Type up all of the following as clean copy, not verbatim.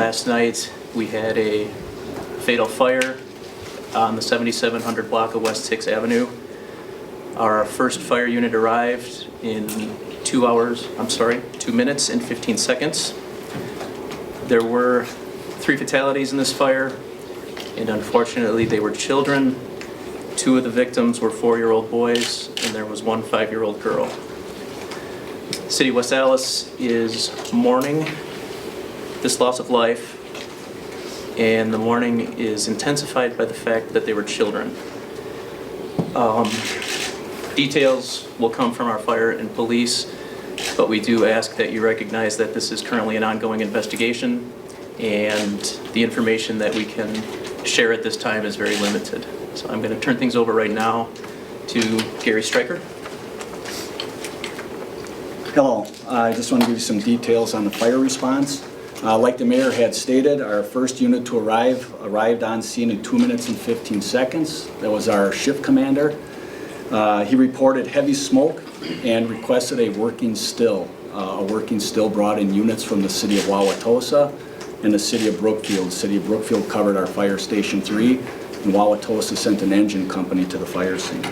Last night we had a fatal fire on the 7700 block of West 6th Avenue. Our first fire unit arrived in 2 minutes and 15 seconds. There were 3 fatalities in this fire, and unfortunately they were children. 2 of the victims were 4-year-old boys, and there was 1 5-year-old girl. City of West Allis is mourning this loss of life, and the mourning is intensified by the fact that they were children. Details will come from our fire and police, but we do ask that you recognize that this is currently an ongoing investigation, and the information that we can share at this time is very limited. So I'm going to turn things over right now to Gary Streicher. Hello, I just want to give you some details on the fire response. Like the mayor had stated, our first unit to arrived on scene in 2 minutes and 15 seconds. That was our shift commander. He reported heavy smoke and requested a working still. A working still brought in units from the city of Wauwatosa and the city of Brookfield. The city of Brookfield covered our fire station 3, and Wauwatosa sent an engine company to the fire scene.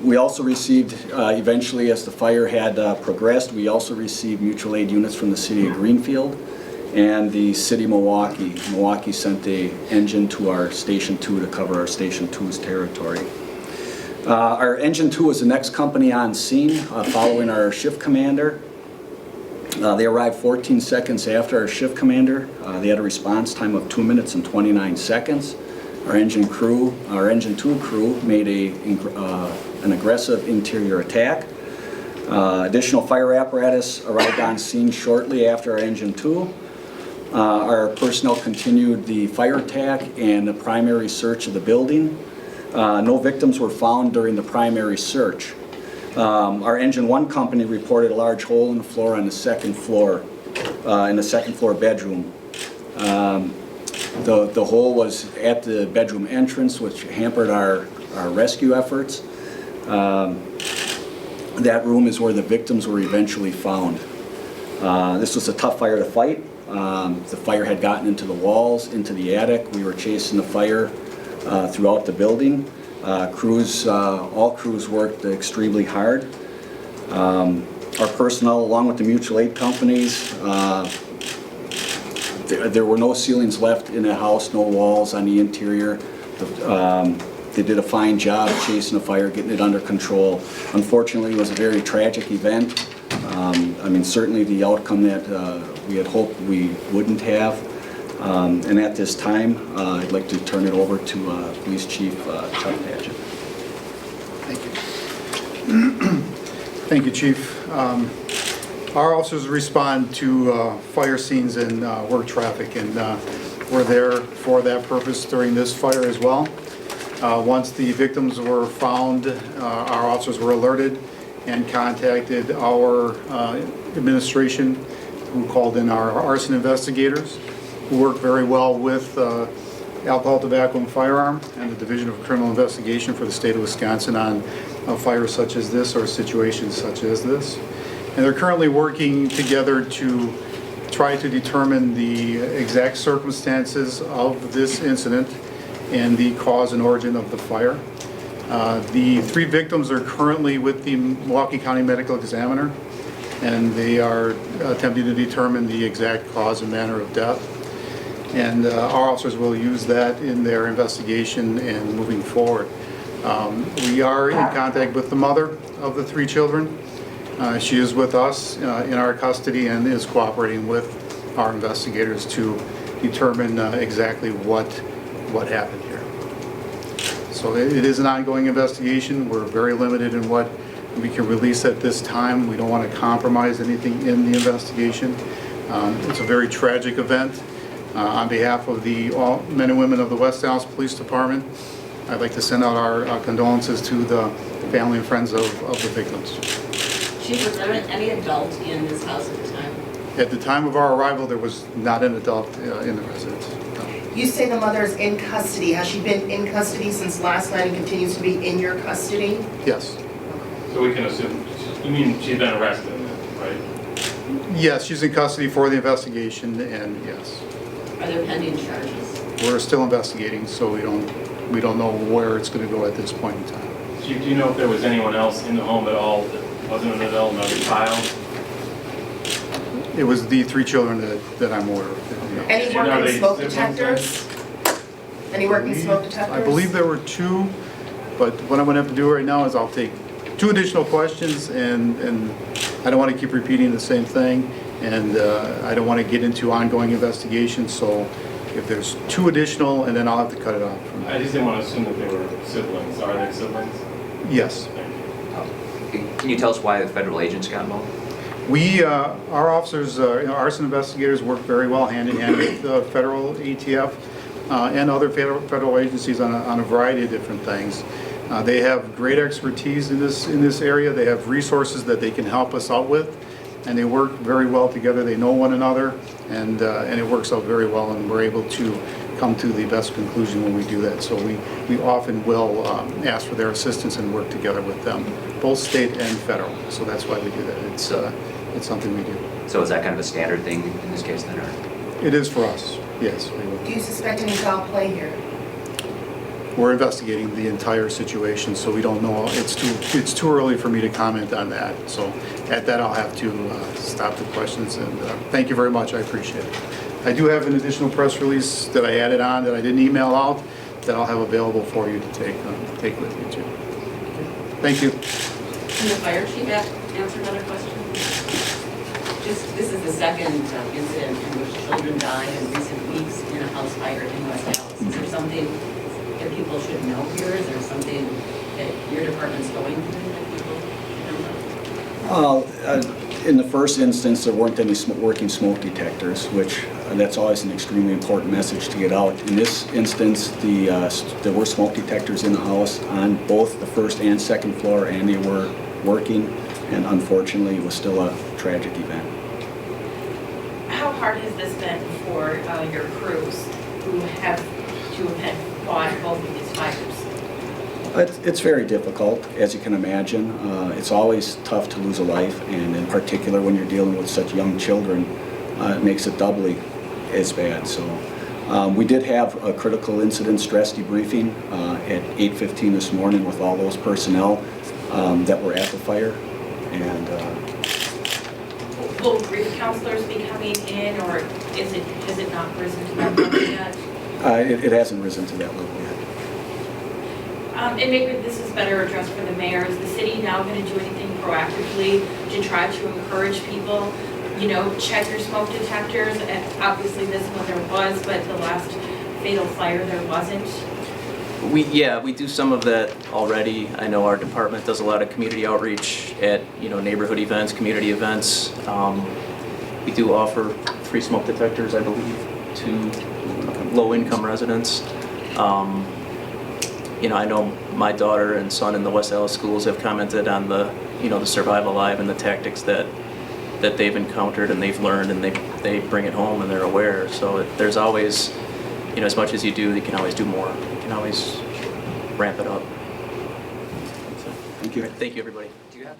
We also received, eventually as the fire had progressed, we also received mutual aid units from the city of Greenfield and the city of Milwaukee. Milwaukee sent an engine to our Station 2 to cover our Station 2's territory. Our Engine 2 was the next company on scene following our shift commander. They arrived 14 seconds after our shift commander. They had a response time of 2 minutes and 29 seconds. Our Engine 2 crew made an aggressive interior attack. Additional fire apparatus arrived on scene shortly after our Engine 2. Our personnel continued the fire attack and the primary search of the building. No victims were found during the primary search. Our Engine 1 company reported a large hole in the floor on the second floor, in the second floor bedroom. The hole was at the bedroom entrance, which hampered our rescue efforts. That room is where the victims were eventually found. This was a tough fire to fight. The fire had gotten into the walls, into the attic. We were chasing the fire throughout the building. All crews worked extremely hard. Our personnel, along with the mutual aid companies, there were no ceilings left in the house, no walls on the interior. They did a fine job chasing the fire, getting it under control. Unfortunately, it was a very tragic event. I mean, certainly the outcome that we had hoped we wouldn't have. And at this time, I'd like to turn it over to Police Chief Charles Padgett. Thank you. Thank you, Chief. Our officers respond to fire scenes and work traffic, and we're there for that purpose during this fire as well. Once the victims were found, our officers were alerted and contacted our administration, who called in our arson investigators, who work very well with alcohol, tobacco, and firearm, and the Division of Criminal Investigation for the state of Wisconsin on fires such as this or situations such as this. And they're currently working together to try to determine the exact circumstances of this incident and the cause and origin of the fire. The 3 victims are currently with the Milwaukee County Medical Examiner, and they are attempting to determine the exact cause and manner of death. And our officers will use that in their investigation and moving forward. We are in contact with the mother of the 3 children. She is with us in our custody and is cooperating with our investigators to determine exactly what happened here. So it is an ongoing investigation. We're very limited in what we can release at this time. We don't want to compromise anything in the investigation. It's a very tragic event. On behalf of the all men and women of the West Allis Police Department, I'd like to send out our condolences to the family and friends of the victims. Chief, was there any adult in this house at the time? At the time of our arrival, there was not an adult in the residence. No. You say the mother is in custody. Has she been in custody since last night and continues to be in your custody? Yes. So we can assume, you mean she's been arrested, right? Yes, she's in custody for the investigation, and yes. Are there pending charges? We're still investigating, so we don't know where it's going to go at this point in time. Chief, do you know if there was anyone else in the home at all that wasn't an adult, another child? It was the 3 children that I'm aware of. Any You know, working they- smoke they- detectors? Any working smoke detectors? I believe there were 2, but what I'm going to have to do right now is I'll take 2 additional questions, and I don't want to keep repeating the same thing, and I don't want to get into ongoing investigations, so if there's 2 additional, and then I'll have to cut it off. I just didn't want to assume that they were siblings. Are they siblings? Yes. Thank you. Can you tell us why the federal agents got involved? Our officers, arson investigators work very well hand in hand with the federal ATF and other federal agencies on a variety of different things. They have great expertise in this area. They have resources that they can help us out with, and they work very well together. They know one another, and it works out very well, and we're able to come to the best conclusion when we do that. So we often will ask for their assistance and work together with them, both state and federal. So that's why we do that. It's something we do. So is that kind of a standard thing in this case then, or? It is for us, yes. We will. Do you suspect any foul play here? We're investigating the entire situation, so we don't know. It's too early for me to comment on that. So at that, I'll have to stop the questions, and thank you very much. I appreciate it. I do have an additional press release that I added on that I didn't email out that I'll have available for you to take with you too. Thank you. Can the fire chief answer another question? This is the second incident in which children died in recent weeks in a house fire in West Allis. Is there something that people should know here? Is there something that your department's going through that people should know? In the first instance, there weren't any working smoke detectors, which that's always an extremely important message to get out. In this instance, there were smoke detectors in the house on both the first and second floor, and they were working, and unfortunately, it was still a tragic event. How hard has this been for your crews who have fought both of these fires? It's very difficult, as you can imagine. It's always tough to lose a life, and in particular when you're dealing with such young children, it makes it doubly as bad. So we did have a critical incident stress debriefing at 8:15 this morning with all those personnel that were at the fire. And Will grief counselors be coming in, or has it not risen to that level yet? it hasn't risen to that level yet. And maybe this is better addressed for the mayor. Is the city now going to do anything proactively to try to encourage people, check your smoke detectors? And obviously this one there was, but the last fatal fire there wasn't. We do some of that already. I know our department does a lot of community outreach at, neighborhood events, community events. We do offer free smoke detectors, I believe, to low-income residents. I know my daughter and son in the West Allis schools have commented on the Survive Alive and the tactics that they've encountered and they've learned, and they bring it home and they're aware. So there's always, as much as you do, you can always do more. You can always ramp it up. So, Thank you. thank you, everybody. Do you have